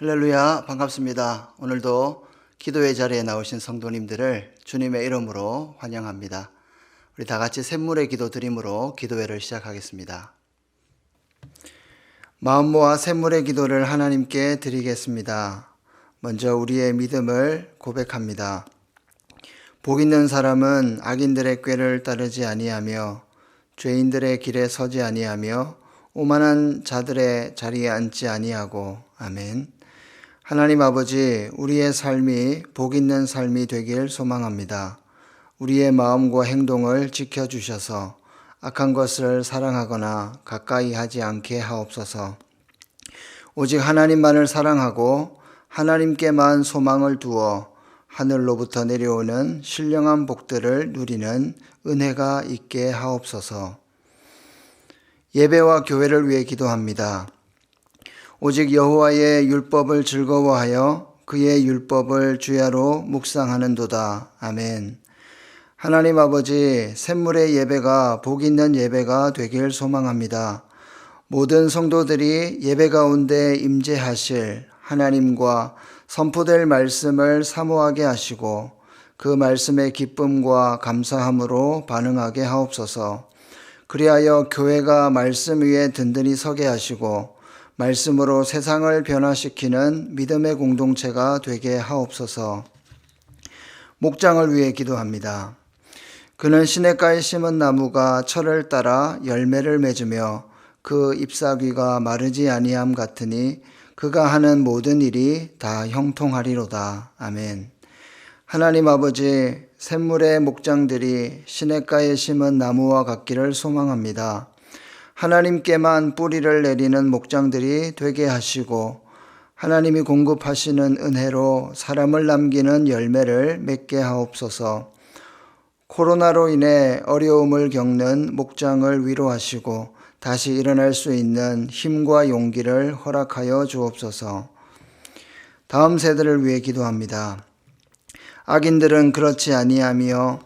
할렐루야, 반갑습니다. 오늘도 기도의 자리에 나오신 성도님들을 주님의 이름으로 환영합니다. 우리 다 같이 샘물의 기도 드림으로 기도회를 시작하겠습니다. 마음 모아 샘물의 기도를 하나님께 드리겠습니다. 먼저 우리의 믿음을 고백합니다. 복 있는 사람은 악인들의 꾀를 따르지 아니하며 죄인들의 길에 서지 아니하며 오만한 자들의 자리에 앉지 아니하고. 아멘. 하나님 아버지, 우리의 삶이 복 있는 삶이 되길 소망합니다. 우리의 마음과 행동을 지켜주셔서 악한 것을 사랑하거나 가까이 하지 않게 하옵소서. 오직 하나님만을 사랑하고 하나님께만 소망을 두어 하늘로부터 내려오는 신령한 복들을 누리는 은혜가 있게 하옵소서. 예배와 교회를 위해 기도합니다. 오직 여호와의 율법을 즐거워하여 그의 율법을 주야로 묵상하는도다. 아멘. 하나님 아버지, 샘물의 예배가 복 있는 예배가 되길 소망합니다. 모든 성도들이 예배 가운데 임재하실 하나님과 선포될 말씀을 사모하게 하시고 그 말씀의 기쁨과 감사함으로 반응하게 하옵소서. 그리하여 교회가 말씀 위에 든든히 서게 하시고 말씀으로 세상을 변화시키는 믿음의 공동체가 되게 하옵소서. 목장을 위해 기도합니다. 그는 시냇가에 심은 나무가 철을 따라 열매를 맺으며 그 잎사귀가 마르지 아니함 같으니 그가 하는 모든 일이 다 형통하리로다. 아멘. 하나님 아버지, 샘물의 목장들이 시냇가에 심은 나무와 같기를 소망합니다. 하나님께만 뿌리를 내리는 목장들이 되게 하시고 하나님이 공급하시는 은혜로 사람을 남기는 열매를 맺게 하옵소서. 코로나로 인해 어려움을 겪는 목장을 위로하시고 다시 일어날 수 있는 힘과 용기를 허락하여 주옵소서. 다음 세대를 위해 기도합니다. 악인들은 그렇지 아니하며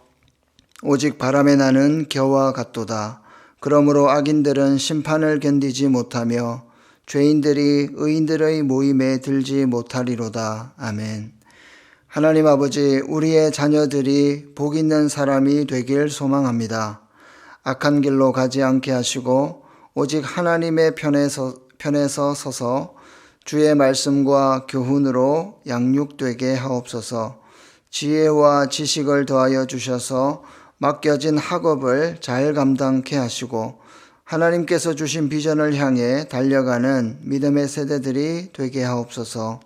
오직 바람에 나는 겨와 같도다. 그러므로 악인들은 심판을 견디지 못하며 죄인들이 의인들의 모임에 들지 못하리로다. 아멘. 하나님 아버지, 우리의 자녀들이 복 있는 사람이 되길 소망합니다. 악한 길로 가지 않게 하시고 오직 하나님의 편에서 서서 주의 말씀과 교훈으로 양육되게 하옵소서. 지혜와 지식을 더하여 주셔서 맡겨진 학업을 잘 감당케 하시고 하나님께서 주신 비전을 향해 달려가는 믿음의 세대들이 되게 하옵소서.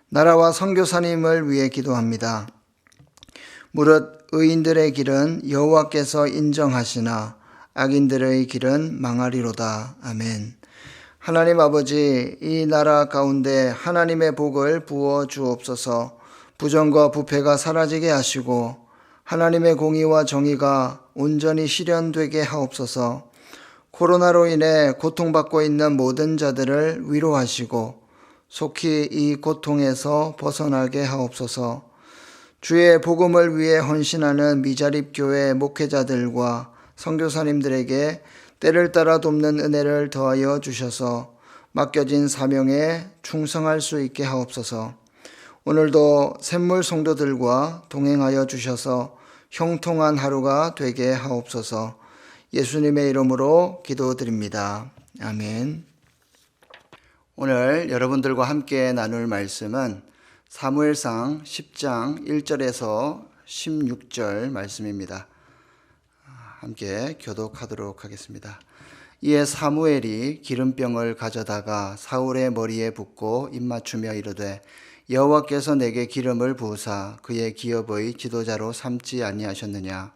나라와 선교사님을 위해 기도합니다. 무릇 의인들의 길은 여호와께서 인정하시나 악인들의 길은 망하리로다. 아멘. 하나님 아버지, 이 나라 가운데 하나님의 복을 부어 주옵소서. 부정과 부패가 사라지게 하시고 하나님의 공의와 정의가 온전히 실현되게 하옵소서. 코로나로 인해 고통받고 있는 모든 자들을 위로하시고 속히 이 고통에서 벗어나게 하옵소서. 주의 복음을 위해 헌신하는 미자립교회 목회자들과 선교사님들에게 때를 따라 돕는 은혜를 더하여 주셔서 맡겨진 사명에 충성할 수 있게 하옵소서. 오늘도 샘물 성도들과 동행하여 주셔서 형통한 하루가 되게 하옵소서. 예수님의 이름으로 기도드립니다. 아멘. 오늘 여러분들과 함께 나눌 말씀은 사무엘상 10장 1절에서 16절 말씀입니다. 함께 교독하도록 하겠습니다. 이에 사무엘이 기름병을 가져다가 사울의 머리에 붓고 입맞추며 이르되 여호와께서 내게 기름을 부으사 그의 기업의 지도자로 삼지 아니하셨느냐.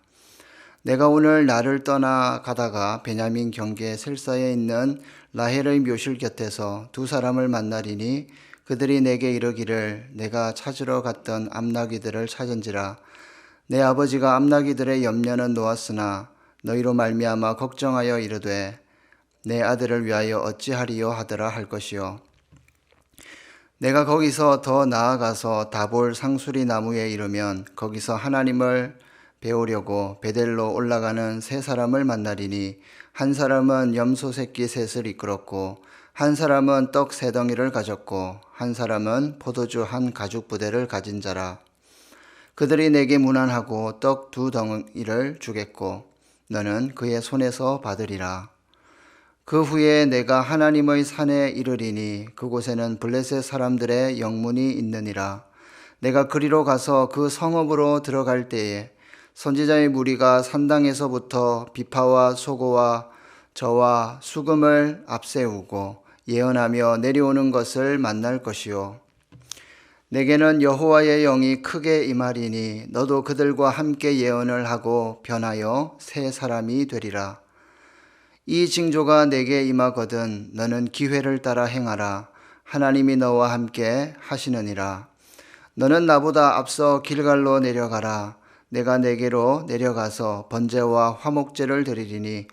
내가 오늘 나를 떠나 가다가 베냐민 경계 셀사에 있는 라헬의 묘실 곁에서 두 사람을 만나리니 그들이 내게 이르기를 내가 찾으러 갔던 암나귀들을 찾은지라. 내 아버지가 암나귀들의 염려는 놓았으나 너희로 말미암아 걱정하여 이르되 내 아들을 위하여 어찌하리요 하더라 할 것이요. 내가 거기서 더 나아가서 다볼 상수리 나무에 이르면 거기서 하나님을 배우려고 베델로 올라가는 세 사람을 만나리니 한 사람은 염소 새끼 셋을 이끌었고 한 사람은 떡 세 덩이를 가졌고 한 사람은 포도주 한 가죽 부대를 가진 자라. 그들이 내게 문안하고 떡 두 덩이를 주겠고 너는 그의 손에서 받으리라. 그 후에 내가 하나님의 산에 이르리니 그곳에는 블레셋 사람들의 영문이 있느니라. 내가 그리로 가서 그 성읍으로 들어갈 때에 선지자의 무리가 산당에서부터 비파와 소고와 저와 수금을 앞세우고 예언하며 내려오는 것을 만날 것이요. 내게는 여호와의 영이 크게 임하리니 너도 그들과 함께 예언을 하고 변하여 새 사람이 되리라. 이 징조가 내게 임하거든 너는 기회를 따라 행하라. 하나님이 너와 함께 하시느니라. 너는 나보다 앞서 길갈로 내려가라. 내가 내게로 내려가서 번제와 화목제를 드리리니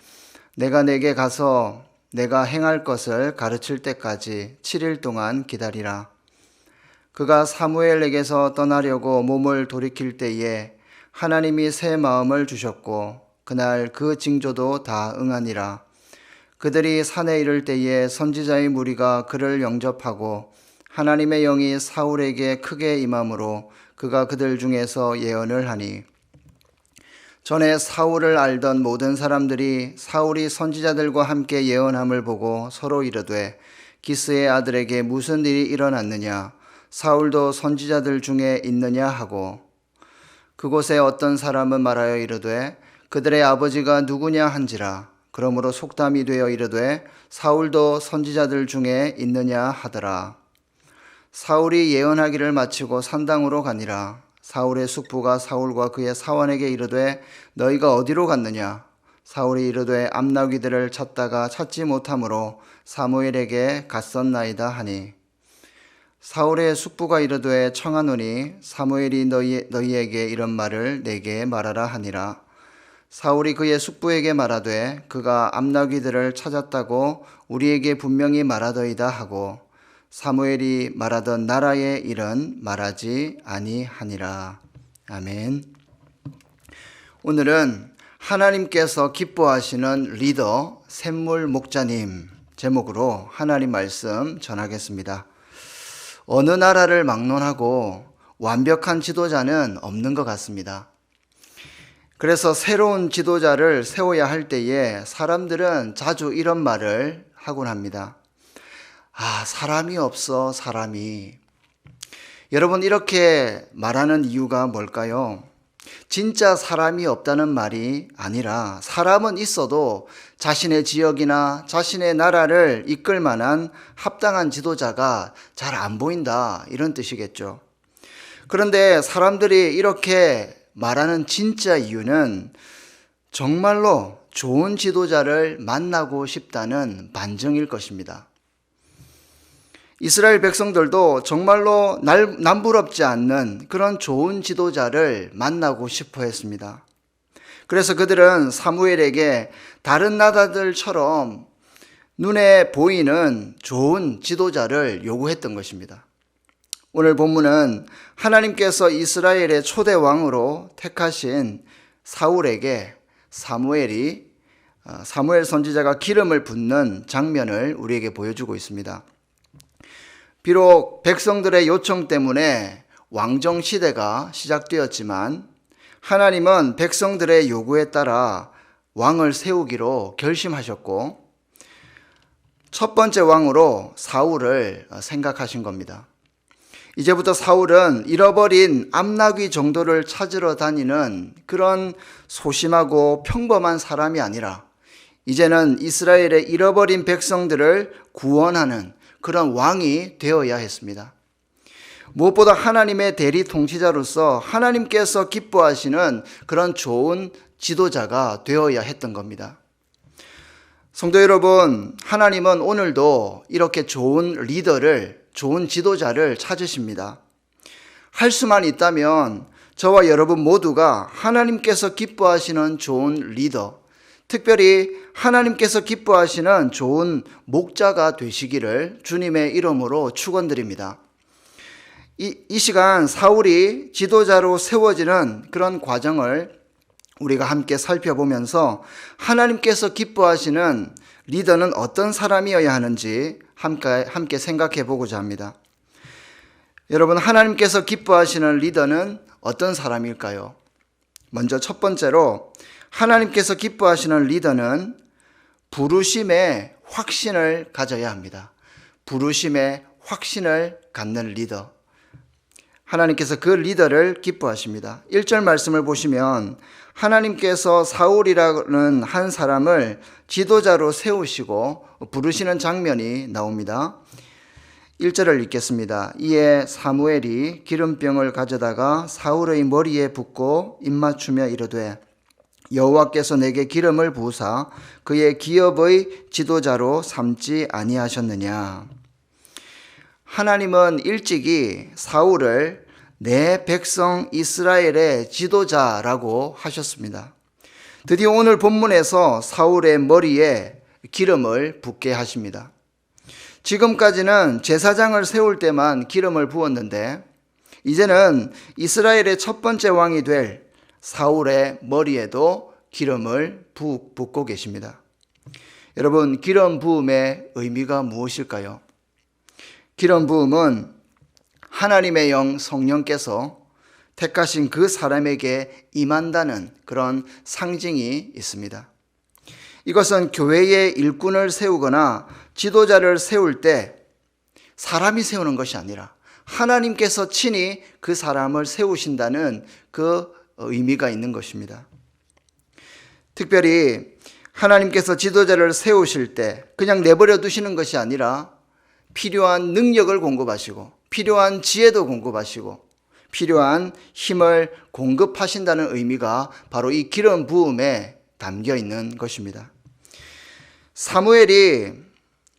내가 내게 가서 내가 행할 것을 가르칠 때까지 7일 동안 기다리라. 그가 사무엘에게서 떠나려고 몸을 돌이킬 때에 하나님이 새 마음을 주셨고 그날 그 징조도 다 응하니라. 그들이 산에 이를 때에 선지자의 무리가 그를 영접하고 하나님의 영이 사울에게 크게 임함으로 그가 그들 중에서 예언을 하니 전에 사울을 알던 모든 사람들이 사울이 선지자들과 함께 예언함을 보고 서로 이르되 기스의 아들에게 무슨 일이 일어났느냐 사울도 선지자들 중에 있느냐 하고 그곳에 어떤 사람은 말하여 이르되 그들의 아버지가 누구냐 한지라. 그러므로 속담이 되어 이르되 사울도 선지자들 중에 있느냐 하더라. 사울이 예언하기를 마치고 산당으로 가니라. 사울의 숙부가 사울과 그의 사원에게 이르되 너희가 어디로 갔느냐. 사울이 이르되 암나귀들을 찾다가 찾지 못하므로 사무엘에게 갔었나이다 하니 사울의 숙부가 이르되 청하노니 사무엘이 너희에게 이런 말을 내게 말하라 하니라. 사울이 그의 숙부에게 말하되 그가 암나귀들을 찾았다고 우리에게 분명히 말하더이다 하고 사무엘이 말하던 나라의 일은 말하지 아니하니라. 아멘. 오늘은 하나님께서 기뻐하시는 리더 샘물 목자님 제목으로 하나님 말씀 전하겠습니다. 어느 나라를 막론하고 완벽한 지도자는 없는 것 같습니다. 그래서 새로운 지도자를 세워야 할 때에 사람들은 자주 이런 말을 하곤 합니다. 사람이 없어, 사람이. 여러분, 이렇게 말하는 이유가 뭘까요? 진짜 사람이 없다는 말이 아니라 사람은 있어도 자신의 지역이나 자신의 나라를 이끌 만한 합당한 지도자가 잘 안 보인다, 이런 뜻이겠죠. 그런데 사람들이 이렇게 말하는 진짜 이유는 정말로 좋은 지도자를 만나고 싶다는 반증일 것입니다. 이스라엘 백성들도 정말로 남부럽지 않는 그런 좋은 지도자를 만나고 싶어 했습니다. 그래서 그들은 사무엘에게 다른 나라들처럼 눈에 보이는 좋은 지도자를 요구했던 것입니다. 오늘 본문은 하나님께서 이스라엘의 초대 왕으로 택하신 사울에게 사무엘 선지자가 기름을 붓는 장면을 우리에게 보여주고 있습니다. 비록 백성들의 요청 때문에 왕정 시대가 시작되었지만 하나님은 백성들의 요구에 따라 왕을 세우기로 결심하셨고 첫 번째 왕으로 사울을 생각하신 겁니다. 이제부터 사울은 잃어버린 암나귀 정도를 찾으러 다니는 그런 소심하고 평범한 사람이 아니라 이제는 이스라엘의 잃어버린 백성들을 구원하는 그런 왕이 되어야 했습니다. 무엇보다 하나님의 대리 통치자로서 하나님께서 기뻐하시는 그런 좋은 지도자가 되어야 했던 겁니다. 성도 여러분, 하나님은 오늘도 이렇게 좋은 리더를, 좋은 지도자를 찾으십니다. 할 수만 있다면 저와 여러분 모두가 하나님께서 기뻐하시는 좋은 리더, 특별히 하나님께서 기뻐하시는 좋은 목자가 되시기를 주님의 이름으로 축원드립니다. 이 시간 사울이 지도자로 세워지는 그런 과정을 우리가 함께 살펴보면서 하나님께서 기뻐하시는 리더는 어떤 사람이어야 하는지 함께 생각해 보고자 합니다. 여러분, 하나님께서 기뻐하시는 리더는 어떤 사람일까요? 먼저 첫 번째로 하나님께서 기뻐하시는 리더는 부르심의 확신을 가져야 합니다. 부르심의 확신을 갖는 리더. 하나님께서 그 리더를 기뻐하십니다. 1절 말씀을 보시면 하나님께서 사울이라는 한 사람을 지도자로 세우시고 부르시는 장면이 나옵니다. 1절을 읽겠습니다. 이에 사무엘이 기름병을 가져다가 사울의 머리에 붓고 입맞추며 이르되 여호와께서 내게 기름을 부으사 그의 기업의 지도자로 삼지 아니하셨느냐. 하나님은 일찍이 사울을 내 백성 이스라엘의 지도자라고 하셨습니다. 드디어 오늘 본문에서 사울의 머리에 기름을 붓게 하십니다. 지금까지는 제사장을 세울 때만 기름을 부었는데 이제는 이스라엘의 첫 번째 왕이 될 사울의 머리에도 기름을 붓고 계십니다. 여러분, 기름 부음의 의미가 무엇일까요? 기름 부음은 하나님의 영 성령께서 택하신 그 사람에게 임한다는 그런 상징이 있습니다. 이것은 교회의 일꾼을 세우거나 지도자를 세울 때 사람이 세우는 것이 아니라 하나님께서 친히 그 사람을 세우신다는 그 의미가 있는 것입니다. 특별히 하나님께서 지도자를 세우실 때 그냥 내버려 두시는 것이 아니라 필요한 능력을 공급하시고 필요한 지혜도 공급하시고 필요한 힘을 공급하신다는 의미가 바로 이 기름 부음에 담겨 있는 것입니다. 사무엘이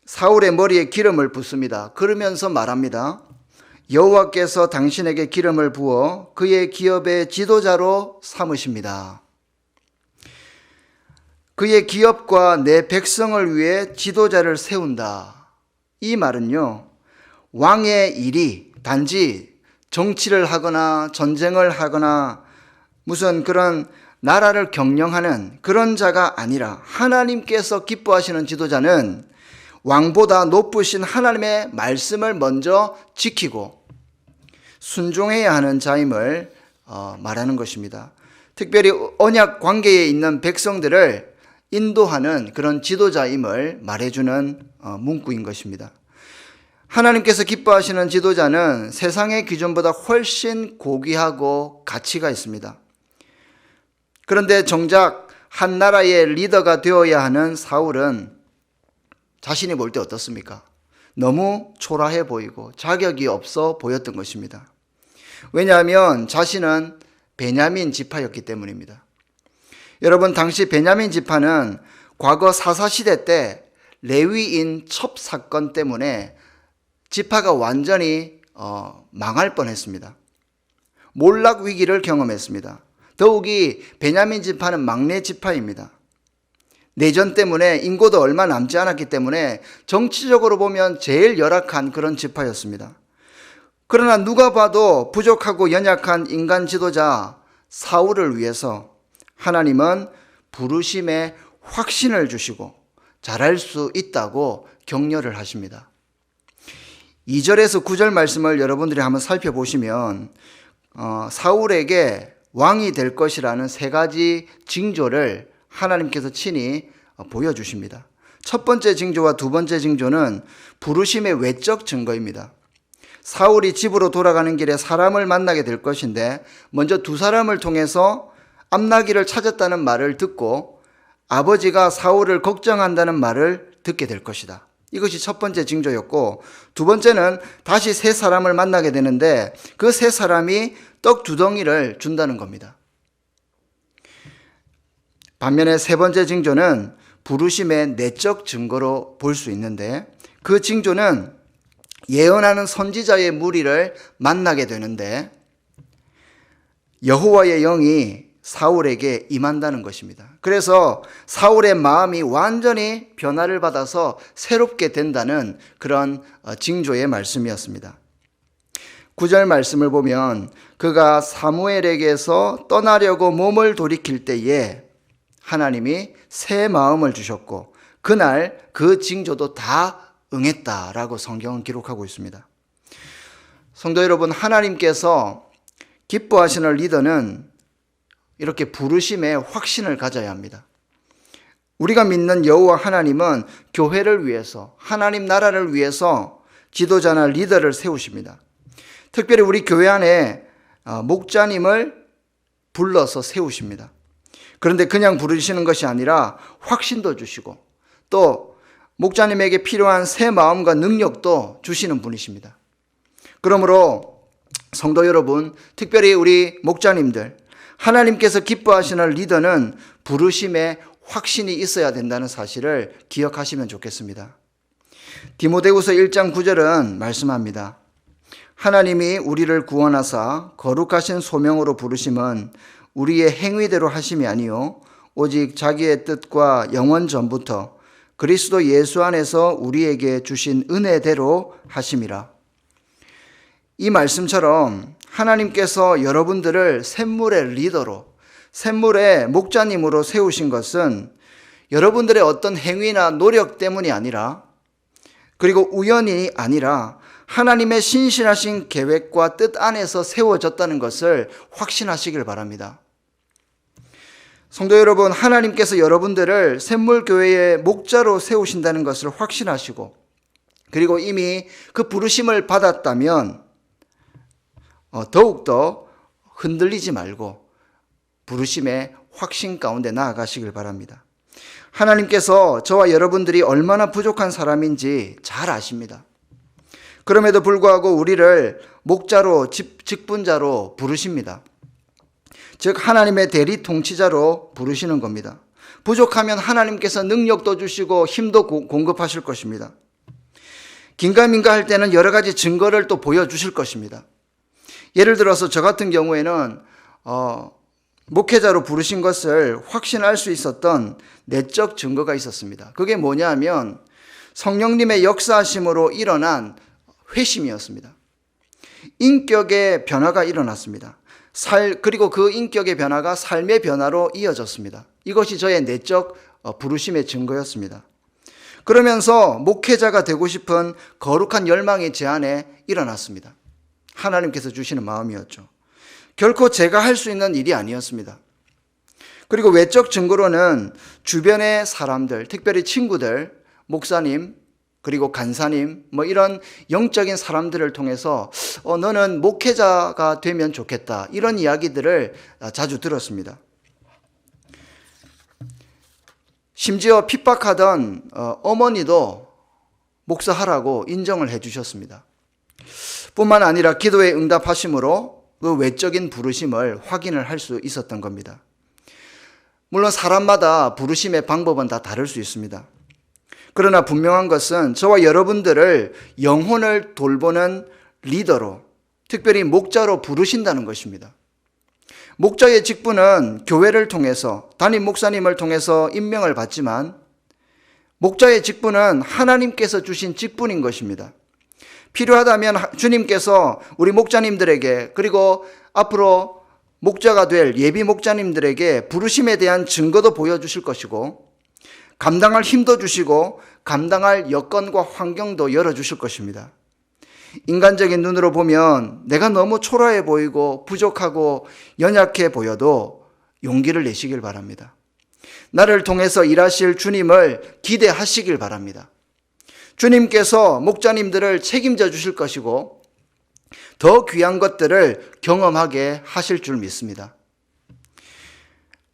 사울의 머리에 기름을 붓습니다. 그러면서 말합니다. 여호와께서 당신에게 기름을 부어 그의 기업의 지도자로 삼으십니다. 그의 기업과 내 백성을 위해 지도자를 세운다. 이 말은요, 왕의 일이 단지 정치를 하거나 전쟁을 하거나 무슨 그런 나라를 경영하는 그런 자가 아니라 하나님께서 기뻐하시는 지도자는 왕보다 높으신 하나님의 말씀을 먼저 지키고 순종해야 하는 자임을 말하는 것입니다. 특별히 언약 관계에 있는 백성들을 인도하는 그런 지도자임을 말해주는 문구인 것입니다. 하나님께서 기뻐하시는 지도자는 세상의 기준보다 훨씬 고귀하고 가치가 있습니다. 그런데 정작 한 나라의 리더가 되어야 하는 사울은 자신이 볼 때 어떻습니까? 너무 초라해 보이고 자격이 없어 보였던 것입니다. 왜냐하면 자신은 베냐민 지파였기 때문입니다. 여러분, 당시 베냐민 지파는 과거 사사시대 때 레위인 첩 사건 때문에 지파가 완전히 망할 뻔했습니다. 몰락 위기를 경험했습니다. 더욱이 베냐민 지파는 막내 지파입니다. 내전 때문에 인구도 얼마 남지 않았기 때문에 정치적으로 보면 제일 열악한 그런 지파였습니다. 그러나 누가 봐도 부족하고 연약한 인간 지도자 사울을 위해서 하나님은 부르심의 확신을 주시고 잘할 수 있다고 격려를 하십니다. 2절에서 9절 말씀을 여러분들이 한번 살펴보시면 사울에게 왕이 될 것이라는 세 가지 징조를 하나님께서 친히 보여주십니다. 첫 번째 징조와 두 번째 징조는 부르심의 외적 증거입니다. 사울이 집으로 돌아가는 길에 사람을 만나게 될 것인데 먼저 두 사람을 통해서 암나기를 찾았다는 말을 듣고 아버지가 사울을 걱정한다는 말을 듣게 될 것이다. 이것이 첫 번째 징조였고, 두 번째는 다시 세 사람을 만나게 되는데 그 세 사람이 떡 2덩이를 준다는 겁니다. 반면에 세 번째 징조는 부르심의 내적 증거로 볼 수 있는데 그 징조는 예언하는 선지자의 무리를 만나게 되는데 여호와의 영이 사울에게 임한다는 것입니다. 그래서 사울의 마음이 완전히 변화를 받아서 새롭게 된다는 그런 징조의 말씀이었습니다. 9절 말씀을 보면 그가 사무엘에게서 떠나려고 몸을 돌이킬 때에 하나님이 새 마음을 주셨고 그날 그 징조도 다 응했다라고 성경은 기록하고 있습니다. 성도 여러분, 하나님께서 기뻐하시는 리더는 이렇게 부르심에 확신을 가져야 합니다. 우리가 믿는 여호와 하나님은 교회를 위해서, 하나님 나라를 위해서 지도자나 리더를 세우십니다. 특별히 우리 교회 안에 목자님을 불러서 세우십니다. 그런데 그냥 부르시는 것이 아니라 확신도 주시고 또 목자님에게 필요한 새 마음과 능력도 주시는 분이십니다. 그러므로 성도 여러분, 특별히 우리 목자님들, 하나님께서 기뻐하시는 리더는 부르심에 확신이 있어야 된다는 사실을 기억하시면 좋겠습니다. 디모데후서 1장 9절은 말씀합니다. 하나님이 우리를 구원하사 거룩하신 소명으로 부르심은 우리의 행위대로 하심이 아니요 오직 자기의 뜻과 영원 전부터 그리스도 예수 안에서 우리에게 주신 은혜대로 하심이라. 이 말씀처럼 하나님께서 여러분들을 샘물의 리더로, 샘물의 목자님으로 세우신 것은 여러분들의 어떤 행위나 노력 때문이 아니라, 그리고 우연이 아니라 하나님의 신실하신 계획과 뜻 안에서 세워졌다는 것을 확신하시길 바랍니다. 성도 여러분, 하나님께서 여러분들을 샘물교회의 목자로 세우신다는 것을 확신하시고 그리고 이미 그 부르심을 받았다면 더욱더 흔들리지 말고 부르심의 확신 가운데 나아가시길 바랍니다. 하나님께서 저와 여러분들이 얼마나 부족한 사람인지 잘 아십니다. 그럼에도 불구하고 우리를 목자로, 직분자로 부르십니다. 즉 하나님의 대리 통치자로 부르시는 겁니다. 부족하면 하나님께서 능력도 주시고 힘도 공급하실 것입니다. 긴가민가 할 때는 여러 가지 증거를 또 보여주실 것입니다. 예를 들어서 저 같은 경우에는 목회자로 부르신 것을 확신할 수 있었던 내적 증거가 있었습니다. 그게 뭐냐 하면 성령님의 역사하심으로 일어난 회심이었습니다. 인격의 변화가 일어났습니다. 그리고 그 인격의 변화가 삶의 변화로 이어졌습니다. 이것이 저의 내적 부르심의 증거였습니다. 그러면서 목회자가 되고 싶은 거룩한 열망이 제 안에 일어났습니다. 하나님께서 주시는 마음이었죠. 결코 제가 할 수 있는 일이 아니었습니다. 그리고 외적 증거로는 주변의 사람들, 특별히 친구들, 목사님, 그리고 간사님, 이런 영적인 사람들을 통해서 너는 목회자가 되면 좋겠다, 이런 이야기들을 자주 들었습니다. 심지어 핍박하던 어머니도 목사하라고 인정을 해 주셨습니다. 뿐만 아니라 기도에 응답하심으로 그 외적인 부르심을 확인을 할 수 있었던 겁니다. 물론 사람마다 부르심의 방법은 다 다를 수 있습니다. 그러나 분명한 것은 저와 여러분들을 영혼을 돌보는 리더로, 특별히 목자로 부르신다는 것입니다. 목자의 직분은 교회를 통해서, 담임 목사님을 통해서 임명을 받지만 목자의 직분은 하나님께서 주신 직분인 것입니다. 필요하다면 주님께서 우리 목자님들에게, 그리고 앞으로 목자가 될 예비 목자님들에게 부르심에 대한 증거도 보여주실 것이고 감당할 힘도 주시고 감당할 여건과 환경도 열어주실 것입니다. 인간적인 눈으로 보면 내가 너무 초라해 보이고 부족하고 연약해 보여도 용기를 내시길 바랍니다. 나를 통해서 일하실 주님을 기대하시길 바랍니다. 주님께서 목자님들을 책임져 주실 것이고 더 귀한 것들을 경험하게 하실 줄 믿습니다.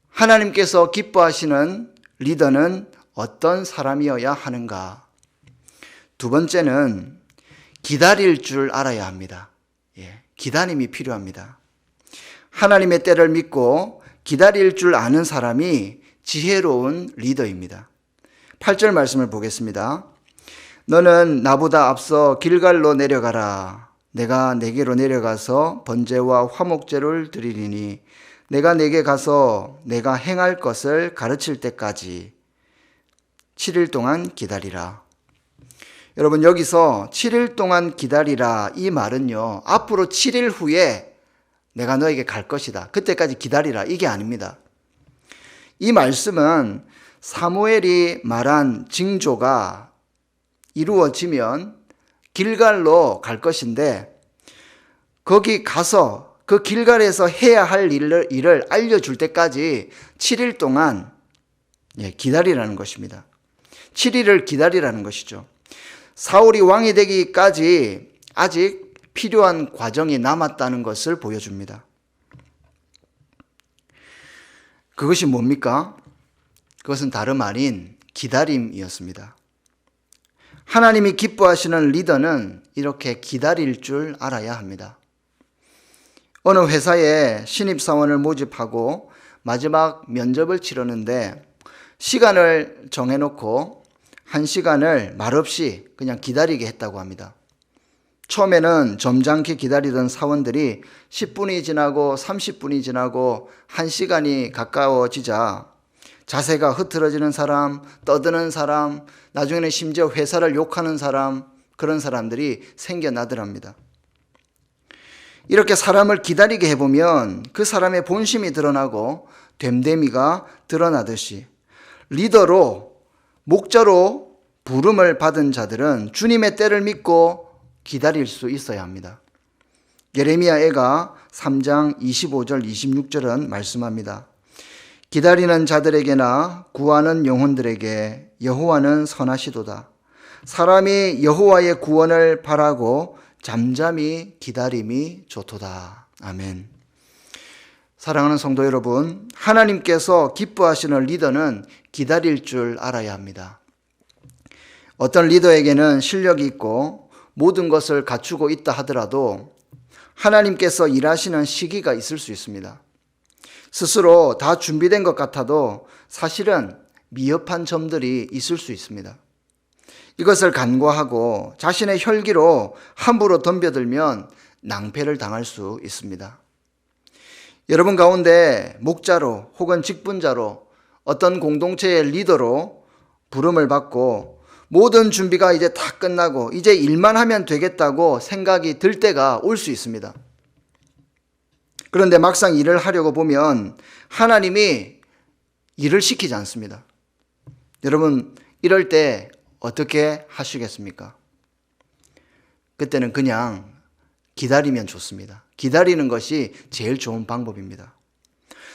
하나님께서 기뻐하시는 리더는 어떤 사람이어야 하는가? 두 번째는 기다릴 줄 알아야 합니다. 기다림이 필요합니다. 하나님의 때를 믿고 기다릴 줄 아는 사람이 지혜로운 리더입니다. 8절 말씀을 보겠습니다. 너는 나보다 앞서 길갈로 내려가라. 내가 내게로 내려가서 번제와 화목제를 드리리니 내가 내게 가서 내가 행할 것을 가르칠 때까지 7일 동안 기다리라. 여러분, 여기서 7일 동안 기다리라 이 말은요, 앞으로 7일 후에 내가 너에게 갈 것이다, 그때까지 기다리라, 이게 아닙니다. 이 말씀은 사무엘이 말한 징조가 이루어지면 길갈로 갈 것인데, 거기 가서 그 길갈에서 해야 할 일을 알려줄 때까지 7일 동안 기다리라는 것입니다. 7일을 기다리라는 것이죠. 사울이 왕이 되기까지 아직 필요한 과정이 남았다는 것을 보여줍니다. 그것이 뭡니까? 그것은 다름 아닌 기다림이었습니다. 하나님이 기뻐하시는 리더는 이렇게 기다릴 줄 알아야 합니다. 어느 회사에 신입사원을 모집하고 마지막 면접을 치르는데 시간을 정해놓고 1시간을 말없이 그냥 기다리게 했다고 합니다. 처음에는 점잖게 기다리던 사원들이 10분이 지나고 30분이 지나고 1시간이 가까워지자 자세가 흐트러지는 사람, 떠드는 사람, 나중에는 심지어 회사를 욕하는 사람, 그런 사람들이 생겨나더랍니다. 이렇게 사람을 기다리게 해보면 그 사람의 본심이 드러나고 됨됨이가 드러나듯이 리더로, 목자로 부름을 받은 자들은 주님의 때를 믿고 기다릴 수 있어야 합니다. 예레미야애가 3장 25절 26절은 말씀합니다. 기다리는 자들에게나 구하는 영혼들에게 여호와는 선하시도다. 사람이 여호와의 구원을 바라고 잠잠히 기다림이 좋도다. 아멘. 사랑하는 성도 여러분, 하나님께서 기뻐하시는 리더는 기다릴 줄 알아야 합니다. 어떤 리더에게는 실력이 있고 모든 것을 갖추고 있다 하더라도 하나님께서 일하시는 시기가 있을 수 있습니다. 스스로 다 준비된 것 같아도 사실은 미흡한 점들이 있을 수 있습니다. 이것을 간과하고 자신의 혈기로 함부로 덤벼들면 낭패를 당할 수 있습니다. 여러분 가운데 목자로 혹은 직분자로 어떤 공동체의 리더로 부름을 받고 모든 준비가 이제 다 끝나고 이제 일만 하면 되겠다고 생각이 들 때가 올 수 있습니다. 그런데 막상 일을 하려고 보면 하나님이 일을 시키지 않습니다. 여러분, 이럴 때 어떻게 하시겠습니까? 그때는 그냥 기다리면 좋습니다. 기다리는 것이 제일 좋은 방법입니다.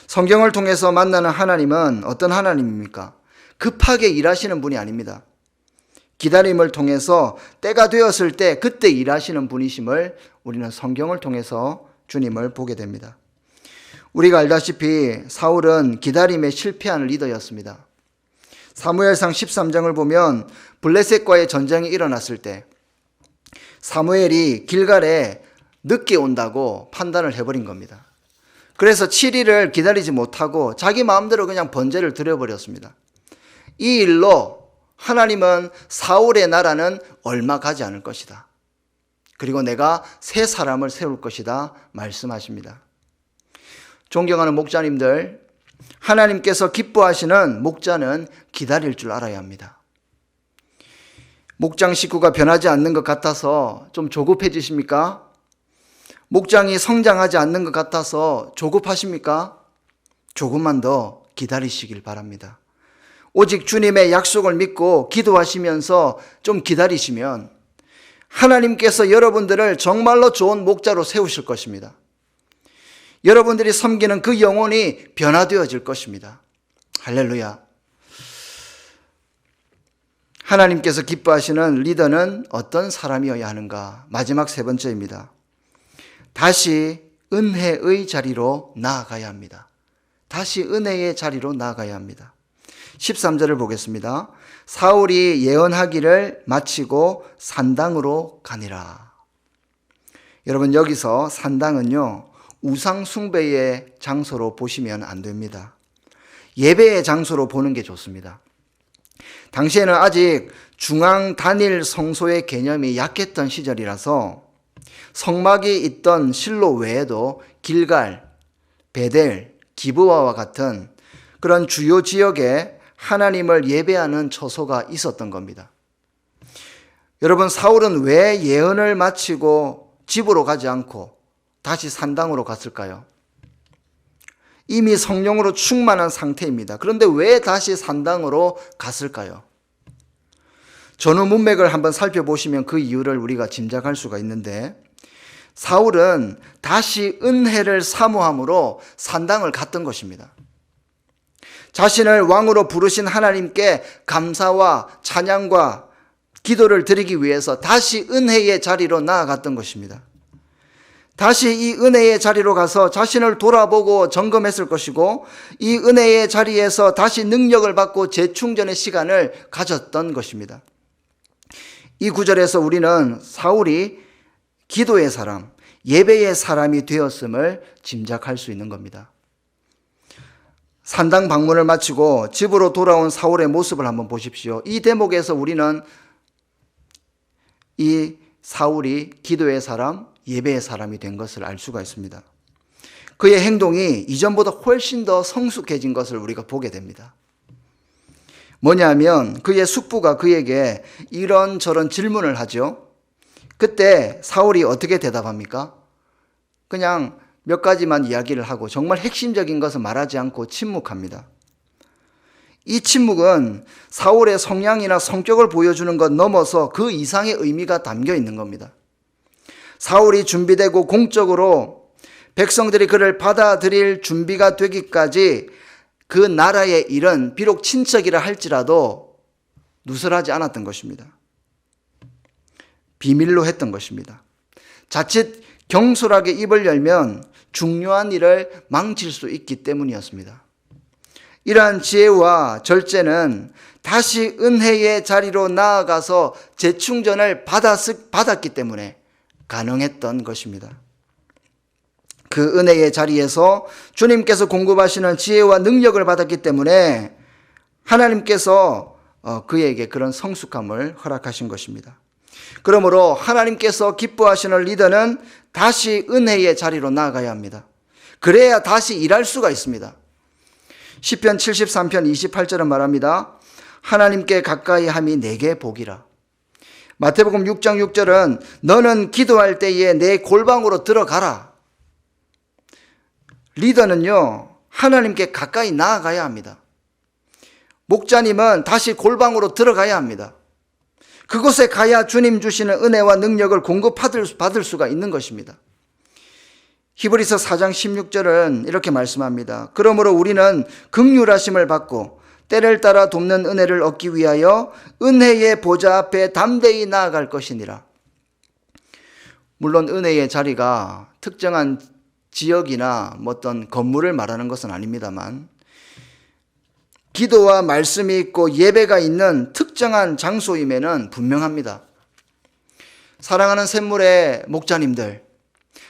성경을 통해서 만나는 하나님은 어떤 하나님입니까? 급하게 일하시는 분이 아닙니다. 기다림을 통해서 때가 되었을 때 그때 일하시는 분이심을 우리는 성경을 통해서 주님을 보게 됩니다. 우리가 알다시피 사울은 기다림에 실패한 리더였습니다. 사무엘상 13장을 보면 블레셋과의 전쟁이 일어났을 때 사무엘이 길갈에 늦게 온다고 판단을 해버린 겁니다. 그래서 7일을 기다리지 못하고 자기 마음대로 그냥 번제를 드려버렸습니다. 이 일로 하나님은 사울의 나라는 얼마 가지 않을 것이다. 그리고 내가 새 사람을 세울 것이다 말씀하십니다. 존경하는 목자님들, 하나님께서 기뻐하시는 목자는 기다릴 줄 알아야 합니다. 목장 식구가 변하지 않는 것 같아서 좀 조급해지십니까? 목장이 성장하지 않는 것 같아서 조급하십니까? 조금만 더 기다리시길 바랍니다. 오직 주님의 약속을 믿고 기도하시면서 좀 기다리시면 하나님께서 여러분들을 정말로 좋은 목자로 세우실 것입니다. 여러분들이 섬기는 그 영혼이 변화되어질 것입니다. 할렐루야. 하나님께서 기뻐하시는 리더는 어떤 사람이어야 하는가? 마지막 세 번째입니다. 다시 은혜의 자리로 나아가야 합니다. 다시 은혜의 자리로 나아가야 합니다. 13절을 보겠습니다. 사울이 예언하기를 마치고 산당으로 가니라. 여러분, 여기서 산당은요, 우상 숭배의 장소로 보시면 안 됩니다. 예배의 장소로 보는 게 좋습니다. 당시에는 아직 중앙 단일 성소의 개념이 약했던 시절이라서 성막이 있던 실로 외에도 길갈, 베델, 기브아와 같은 그런 주요 지역에 하나님을 예배하는 처소가 있었던 겁니다. 여러분, 사울은 왜 예언을 마치고 집으로 가지 않고 다시 산당으로 갔을까요? 이미 성령으로 충만한 상태입니다. 그런데 왜 다시 산당으로 갔을까요? 전후 문맥을 한번 살펴보시면 그 이유를 우리가 짐작할 수가 있는데, 사울은 다시 은혜를 사모함으로 산당을 갔던 것입니다. 자신을 왕으로 부르신 하나님께 감사와 찬양과 기도를 드리기 위해서 다시 은혜의 자리로 나아갔던 것입니다. 다시 이 은혜의 자리로 가서 자신을 돌아보고 점검했을 것이고, 이 은혜의 자리에서 다시 능력을 받고 재충전의 시간을 가졌던 것입니다. 이 구절에서 우리는 사울이 기도의 사람, 예배의 사람이 되었음을 짐작할 수 있는 겁니다. 산당 방문을 마치고 집으로 돌아온 사울의 모습을 한번 보십시오. 이 대목에서 우리는 이 사울이 기도의 사람, 예배의 사람이 된 것을 알 수가 있습니다. 그의 행동이 이전보다 훨씬 더 성숙해진 것을 우리가 보게 됩니다. 뭐냐면 그의 숙부가 그에게 이런저런 질문을 하죠. 그때 사울이 어떻게 대답합니까? 그냥 몇 가지만 이야기를 하고 정말 핵심적인 것은 말하지 않고 침묵합니다. 이 침묵은 사울의 성향이나 성격을 보여주는 것 넘어서 그 이상의 의미가 담겨 있는 겁니다. 사울이 준비되고 공적으로 백성들이 그를 받아들일 준비가 되기까지 그 나라의 일은 비록 친척이라 할지라도 누설하지 않았던 것입니다. 비밀로 했던 것입니다. 자칫 경솔하게 입을 열면 중요한 일을 망칠 수 있기 때문이었습니다. 이러한 지혜와 절제는 다시 은혜의 자리로 나아가서 재충전을 받았기 때문에 가능했던 것입니다. 그 은혜의 자리에서 주님께서 공급하시는 지혜와 능력을 받았기 때문에 하나님께서 그에게 그런 성숙함을 허락하신 것입니다. 그러므로 하나님께서 기뻐하시는 리더는 다시 은혜의 자리로 나아가야 합니다. 그래야 다시 일할 수가 있습니다. 시편 73편 28절은 말합니다. 하나님께 가까이 함이 내게 복이라. 마태복음 6장 6절은 너는 기도할 때에 내 골방으로 들어가라. 리더는요, 하나님께 가까이 나아가야 합니다. 목자님은 다시 골방으로 들어가야 합니다. 그곳에 가야 주님 주시는 은혜와 능력을 공급받을 수가 있는 것입니다. 히브리서 4장 16절은 이렇게 말씀합니다. 그러므로 우리는 긍휼하심을 받고 때를 따라 돕는 은혜를 얻기 위하여 은혜의 보좌 앞에 담대히 나아갈 것이니라. 물론 은혜의 자리가 특정한 지역이나 어떤 건물을 말하는 것은 아닙니다만, 기도와 말씀이 있고 예배가 있는 특정한 장소임에는 분명합니다. 사랑하는 샘물의 목자님들,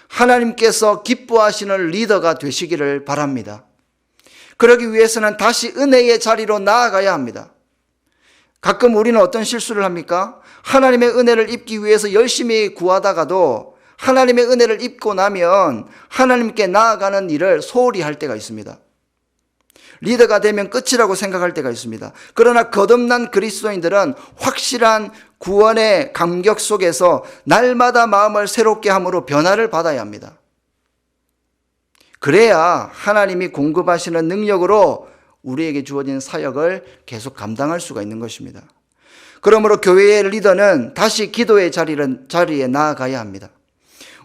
하나님께서 기뻐하시는 리더가 되시기를 바랍니다. 그러기 위해서는 다시 은혜의 자리로 나아가야 합니다. 가끔 우리는 어떤 실수를 합니까? 하나님의 은혜를 입기 위해서 열심히 구하다가도 하나님의 은혜를 입고 나면 하나님께 나아가는 일을 소홀히 할 때가 있습니다. 리더가 되면 끝이라고 생각할 때가 있습니다. 그러나 거듭난 그리스도인들은 확실한 구원의 감격 속에서 날마다 마음을 새롭게 함으로 변화를 받아야 합니다. 그래야 하나님이 공급하시는 능력으로 우리에게 주어진 사역을 계속 감당할 수가 있는 것입니다. 그러므로 교회의 리더는 다시 기도의 자리에 나아가야 합니다.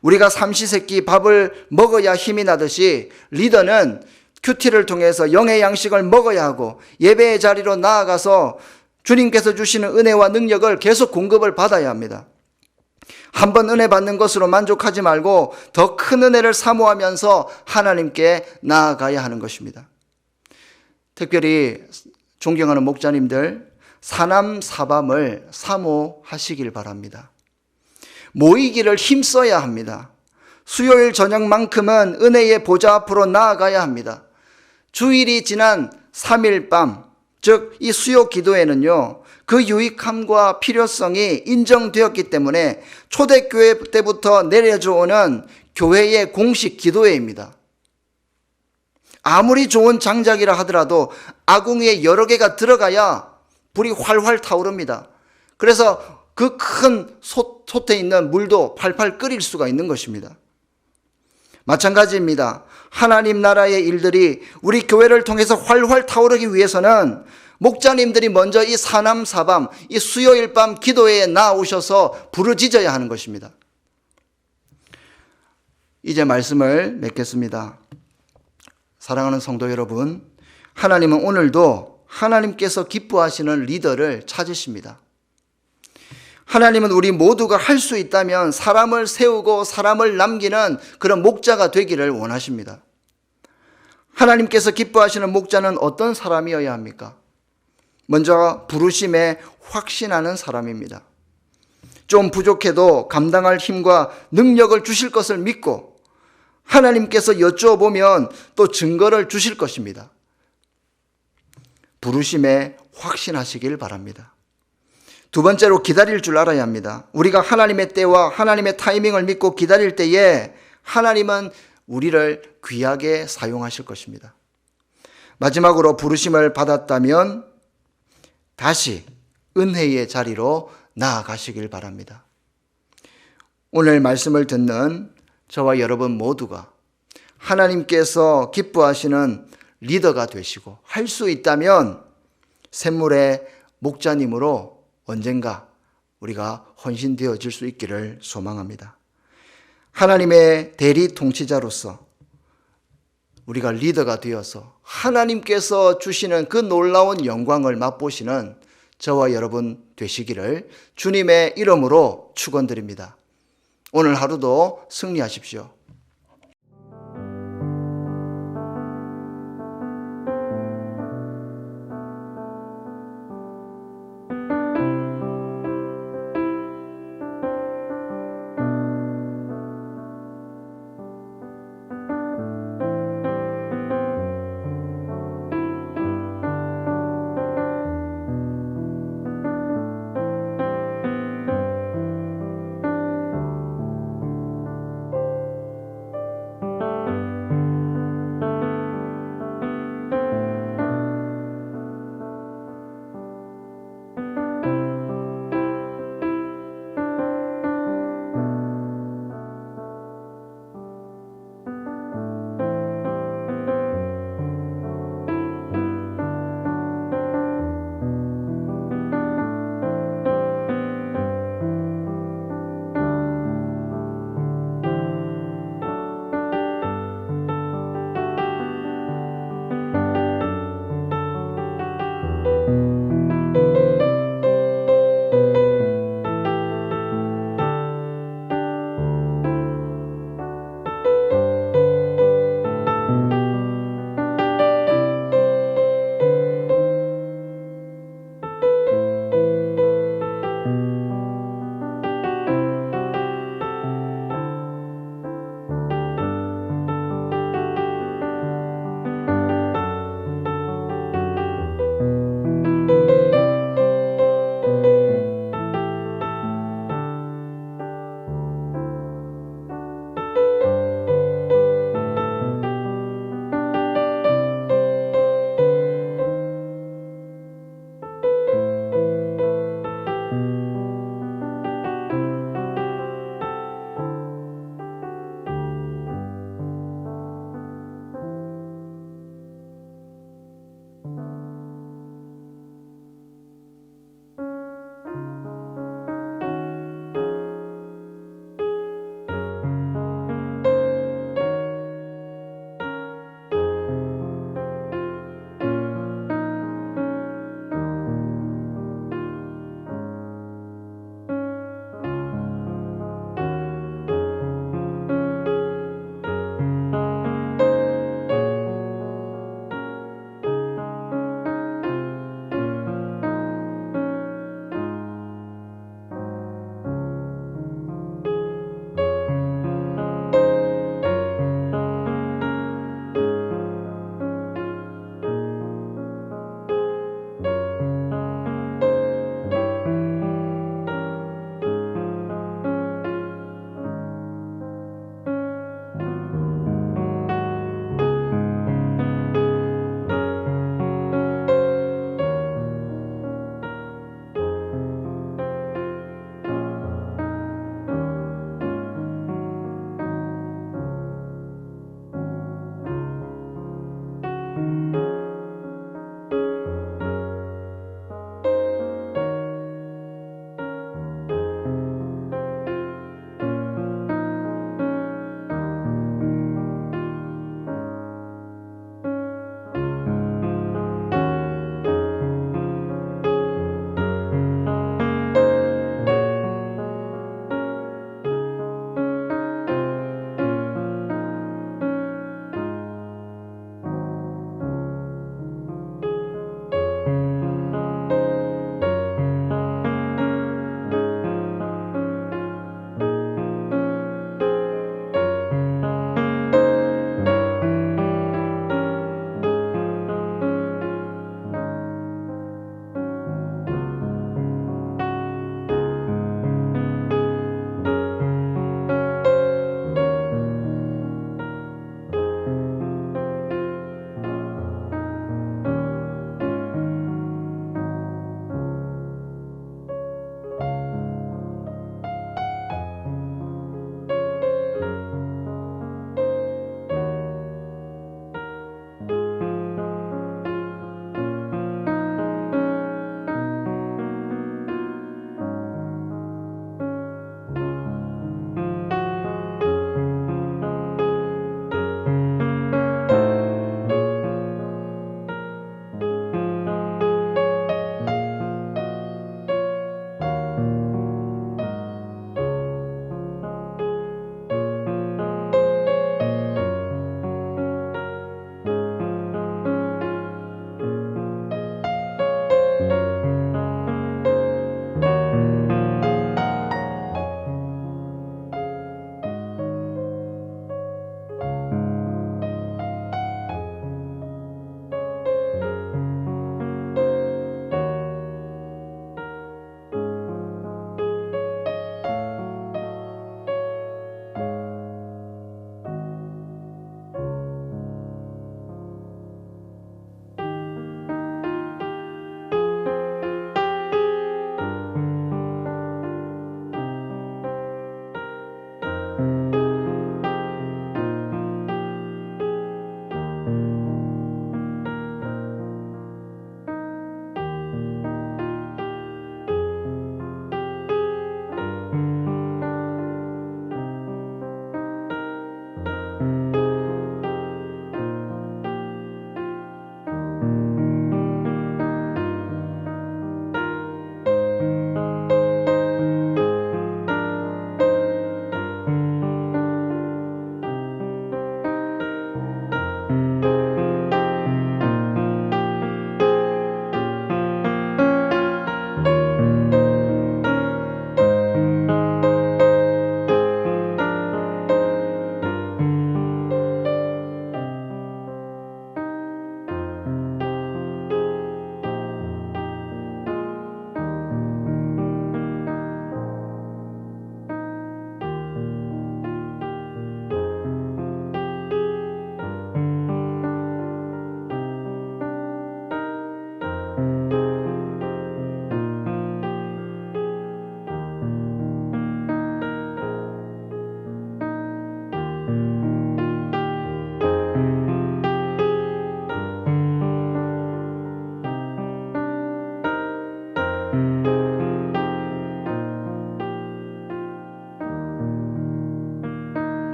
우리가 삼시세끼 밥을 먹어야 힘이 나듯이 리더는 큐티를 통해서 영의 양식을 먹어야 하고 예배의 자리로 나아가서 주님께서 주시는 은혜와 능력을 계속 공급을 받아야 합니다. 한 번 은혜 받는 것으로 만족하지 말고 더 큰 은혜를 사모하면서 하나님께 나아가야 하는 것입니다. 특별히 존경하는 목자님들, 사남사밤을 사모하시길 바랍니다. 모이기를 힘써야 합니다. 수요일 저녁만큼은 은혜의 보좌 앞으로 나아가야 합니다. 주일이 지난 3일 밤, 즉 이 수요 기도회는요, 그 유익함과 필요성이 인정되었기 때문에 초대교회 때부터 내려져 오는 교회의 공식 기도회입니다. 아무리 좋은 장작이라 하더라도 아궁이에 여러 개가 들어가야 불이 활활 타오릅니다. 그래서 그 큰 솥에 있는 물도 팔팔 끓일 수가 있는 것입니다. 마찬가지입니다. 하나님 나라의 일들이 우리 교회를 통해서 활활 타오르기 위해서는 목자님들이 먼저 이 사남사밤, 이 수요일 밤 기도회에 나오셔서 부르짖어야 하는 것입니다. 이제 말씀을 맺겠습니다. 사랑하는 성도 여러분, 하나님은 오늘도 하나님께서 기뻐하시는 리더를 찾으십니다. 하나님은 우리 모두가 할 수 있다면 사람을 세우고 사람을 남기는 그런 목자가 되기를 원하십니다. 하나님께서 기뻐하시는 목자는 어떤 사람이어야 합니까? 먼저 부르심에 확신하는 사람입니다. 좀 부족해도 감당할 힘과 능력을 주실 것을 믿고 하나님께서 여쭈어보면 또 증거를 주실 것입니다. 부르심에 확신하시길 바랍니다. 두 번째로 기다릴 줄 알아야 합니다. 우리가 하나님의 때와 하나님의 타이밍을 믿고 기다릴 때에 하나님은 우리를 귀하게 사용하실 것입니다. 마지막으로 부르심을 받았다면 다시 은혜의 자리로 나아가시길 바랍니다. 오늘 말씀을 듣는 저와 여러분 모두가 하나님께서 기뻐하시는 리더가 되시고 할 수 있다면 샘물의 목자님으로 언젠가 우리가 헌신되어질 수 있기를 소망합니다. 하나님의 대리 통치자로서 우리가 리더가 되어서 하나님께서 주시는 그 놀라운 영광을 맛보시는 저와 여러분 되시기를 주님의 이름으로 축원드립니다. 오늘 하루도 승리하십시오.